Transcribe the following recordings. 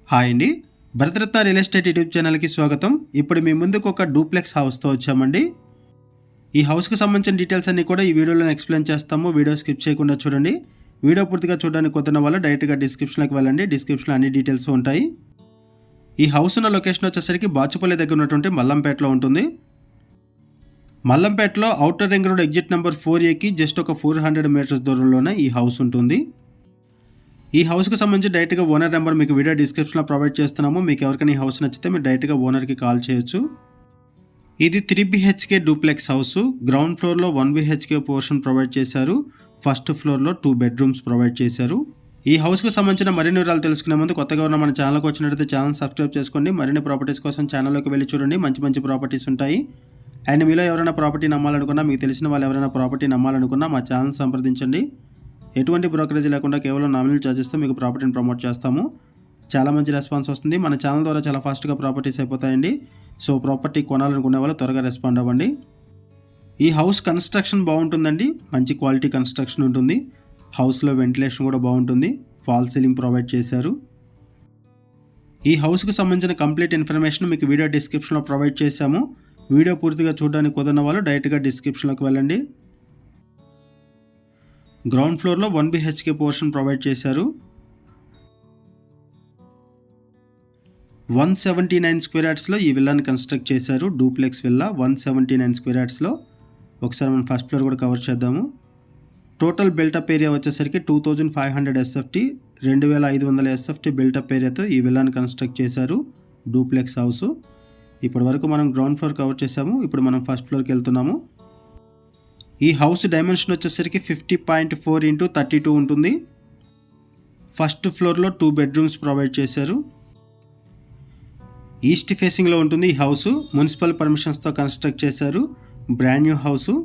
Hi అండి. Bharat Ratna real estate YouTube ఛానల్‌కి స్వాగతం. ఇప్పుడు మీ ముందుకు ఒక డూప్లెక్స్ హౌస్‌తో వచ్చామండి. ఈ హౌస్‌కి సంబంధించిన డీటెయిల్స్ అన్నీ కూడా ఈ వీడియోలో ఎక్స్‌ప్లెయిన్ చేస్తాము. వీడియో స్కిప్ చేయకుండా చూడండి. వీడియో పూర్తిగా చూడడానికి కొత్తన వాళ్ళు డైరెక్ట్‌గా డిస్క్రిప్షన్‌లోకి వెళ్ళండి. డిస్క్రిప్షన్‌లో అన్ని డీటెయిల్స్ ఉంటాయి. ఈ హౌస్ ఉన్న లొకేషన్ వచ్చేసరికి బాచుపల్లి దగ్గర ఉన్నటువంటి మల్లంపేటలో ఉంటుంది. మల్లంపేటలో outer ring road exit number 4A just ఒక 400 మీటర్స్ దూరంలోనే ఈ హౌస్ ఉంటుంది. ఈ హౌస్‌కి సంబంధించి డైరెక్ట్‌గా ఓనర్ నెంబర్ మీకు వీడియో డిస్క్రిప్షన్‌లో ప్రొవైడ్ చేస్తున్నాము. మీకు ఎవరికైనా ఈ హౌస్ నచ్చితే మీరు డైరెక్ట్‌గా ఓనర్‌కి కాల్ చేయొచ్చు. ఇది 3 BHK డూప్లెక్స్ హౌస్. గ్రౌండ్ ఫ్లోర్‌లో 1 BHK పోర్షన్ ప్రొవైడ్ చేశారు. ఫస్ట్ ఫ్లోర్‌లో 2 బెడ్రూమ్స్ ప్రొవైడ్ చేశారు. ఈ హౌస్‌కి సంబంధించిన మరిన్ని వివరాలు తెలుసుకునే ముందు కొత్తగా ఉన్న మన ఛానల్‌కి వచ్చినట్లయితే ఛానల్ సబ్స్క్రైబ్ చేసుకోండి. మరిన్ని ప్రాపర్టీస్ కోసం ఛానల్‌లోకి వెళ్ళి చూడండి. మంచి మంచి ప్రాపర్టీస్ ఉంటాయి. అండ్ మీలో ఎవరైనా ప్రాపర్టీ నమ్మాలనుకున్నా, మీకు తెలిసిన వాళ్ళు ఎవరైనా ప్రాపర్టీ నమ్మాలనుకున్నా మా ఛానల్ సంప్రదించండి. ఎటువంటి బ్రోకరేజ్ లేకుండా కేవలం నామినల్ ఛార్జెస్తో మీకు ప్రాపర్టీని ప్రమోట్ చేస్తాము. చాలా మంచి రెస్పాన్స్ వస్తుంది. మన ఛానల్ ద్వారా చాలా ఫాస్ట్గా ప్రాపర్టీస్ అయిపోతాయండి. సో ప్రాపర్టీ కొనాలనుకునే వాళ్ళు త్వరగా రెస్పాండ్ అవ్వండి. ఈ హౌస్ కన్స్ట్రక్షన్ బాగుంటుందండి. మంచి క్వాలిటీ కన్స్ట్రక్షన్ ఉంటుంది. హౌస్లో వెంటిలేషన్ కూడా బాగుంటుంది. ఫాల్ సీలింగ్ ప్రొవైడ్ చేశారు. ఈ హౌస్కి సంబంధించిన కంప్లీట్ ఇన్ఫర్మేషన్ మీకు వీడియో డిస్క్రిప్షన్లో ప్రొవైడ్ చేశాము. వీడియో పూర్తిగా చూడడానికి కుదరని వాళ్ళు డైరెక్ట్గా డిస్క్రిప్షన్లోకి వెళ్ళండి. గ్రౌండ్ ఫ్లోర్లో 1 BHK పోర్షన్ ప్రొవైడ్ చేశారు. 179 స్క్వేర్ యార్డ్స్లో ఈ విల్లాని కన్స్ట్రక్ట్ చేశారు. డూప్లెక్స్ విల్లా 179 స్క్వేర్ యార్డ్స్లో. ఒకసారి మనం ఫస్ట్ ఫ్లోర్ కూడా కవర్ చేద్దాము. టోటల్ బిల్టప్ ఏరియా వచ్చేసరికి 2500 SFT, 2500 SFT బిల్టప్ ఏరియాతో ఈ విల్లాని కన్స్ట్రక్ట్ చేశారు. Duplex house. ఇప్పటి వరకు మనం గ్రౌండ్ ఫ్లోర్ కవర్ చేసాము. ఇప్పుడు మనం ఫస్ట్ ఫ్లోర్కి వెళ్తున్నాము. ఈ హౌస్ డైమెన్షన్ వచ్చేసరికి 50.4 x 32 ఉంటుంది. ఫస్ట్ ఫ్లోర్లో 2 బెడ్రూమ్స్ ప్రొవైడ్ చేశారు. ఈస్ట్ ఫేసింగ్లో ఉంటుంది ఈ హౌస్. మున్సిపల్ పర్మిషన్స్తో కన్స్ట్రక్ట్ చేశారు. Brand new house.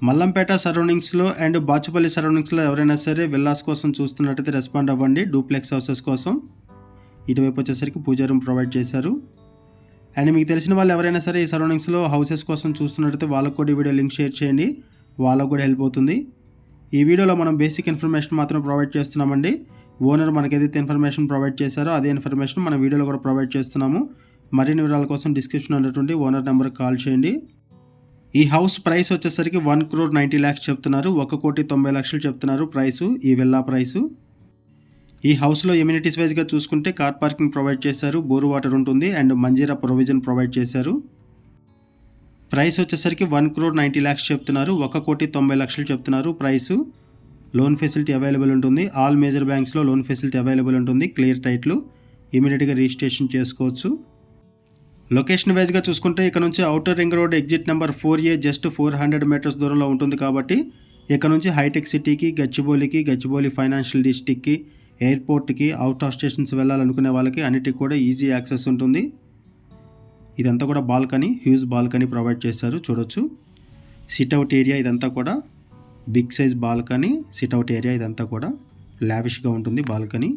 మల్లంపేట సరౌండింగ్స్లో అండ్ బాచుపల్లి సరౌండింగ్స్లో ఎవరైనా సరే విల్లాస్ కోసం చూస్తున్నట్టయితే రెస్పాండ్ అవ్వండి. డూప్లెక్స్ హౌసెస్ కోసం. ఇటువైపు వచ్చేసరికి పూజా రూమ్ ప్రొవైడ్ చేశారు. అండ్ మీకు తెలిసిన వాళ్ళు ఎవరైనా సరే ఈ సరౌండింగ్స్లో హౌసెస్ కోసం చూస్తున్నట్టయితే వాళ్ళకు కూడా ఈ వీడియో లింక్ షేర్ చేయండి. వాళ్ళకు కూడా హెల్ప్ అవుతుంది. ఈ వీడియోలో మనం బేసిక్ ఇన్ఫర్మేషన్ మాత్రం ప్రొవైడ్ చేస్తున్నామండి. ఓనర్ మనకి ఏదైతే ఇన్ఫర్మేషన్ ప్రొవైడ్ చేశారో అదే ఇన్ఫర్మేషన్ మన వీడియోలో కూడా ప్రొవైడ్ చేస్తున్నాము. మరిన్ని వివరాల కోసం డిస్క్రిప్షన్ ఉన్నటువంటి ఓనర్ నెంబర్కి కాల్ చేయండి. ఈ హౌస్ ప్రైస్ వచ్చేసరికి 1,90,00,000 చెప్తున్నారు. 1,90,00,000 చెప్తున్నారు ప్రైసు, ఈ విల్లా ప్రైసు. ఈ హౌస్లో ఎమ్యూనిటీస్ వైజ్గా చూసుకుంటే కార్ పార్కింగ్ ప్రొవైడ్ చేశారు. బోర్ వాటర్ ఉంటుంది అండ్ మంజీరా ప్రొవిజన్ ప్రొవైడ్ చేశారు. ప్రైస్ వచ్చేసరికి 1,90,00,000 చెప్తున్నారు. 1,90,00,000 చెప్తున్నారు ప్రైసు. లోన్ ఫెసిలిటీ అవైలబుల్ ఉంటుంది. ఆల్ మేజర్ బ్యాంక్స్లో లోన్ ఫెసిలిటీ అవైలబుల్ ఉంటుంది. క్లియర్ టైట్లు. ఇమీడియట్గా రిజిస్ట్రేషన్ చేసుకోవచ్చు. లొకేషన్ వైజ్గా చూసుకుంటే ఇక్కడ నుంచి outer ring road exit number 4A just 400 metres దూరంలో ఉంటుంది కాబట్టి ఇక్కడ నుంచి హైటెక్ సిటీకి, గచ్చిబౌలి ఫైనాన్షియల్ డిస్ట్రిక్ట్కి, ఎయిర్పోర్ట్కి, అవుట్ ఆఫ్ స్టేషన్స్ వెళ్ళాలనుకునే వాళ్ళకి అన్నిటికి కూడా ఈజీ యాక్సెస్ ఉంటుంది. ఇదంతా కూడా బాల్కనీ, హ్యూజ్ బాల్కనీ ప్రొవైడ్ చేశారు. చూడొచ్చు. సిట్అవుట్ ఏరియా ఇదంతా కూడా big size balcony, sit out area ఇదంతా కూడా లావిష్గా ఉంటుంది బాల్కనీ.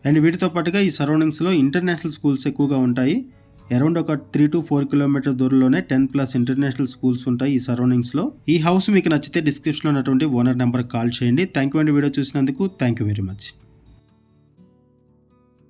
అండ్ వీటితో పాటుగా ఈ సరౌండింగ్స్లో ఇంటర్నేషనల్ స్కూల్స్ ఎక్కువగా ఉంటాయి. అరౌండ్ ఒక 3 to 4 కిలోమీటర్ దూరంలోనే 10+ ఇంటర్నేషనల్ స్కూల్స్ ఉంటాయి ఈ సరౌండింగ్స్లో. ఈ హౌస్ మీకు నచ్చితే డిస్క్రిప్షన్లో ఉన్నటువంటి ఓనర్ నెంబర్కి కాల్ చేయండి. థ్యాంక్ యూ అండి వీడియో చూసినందుకు. Thank you very much.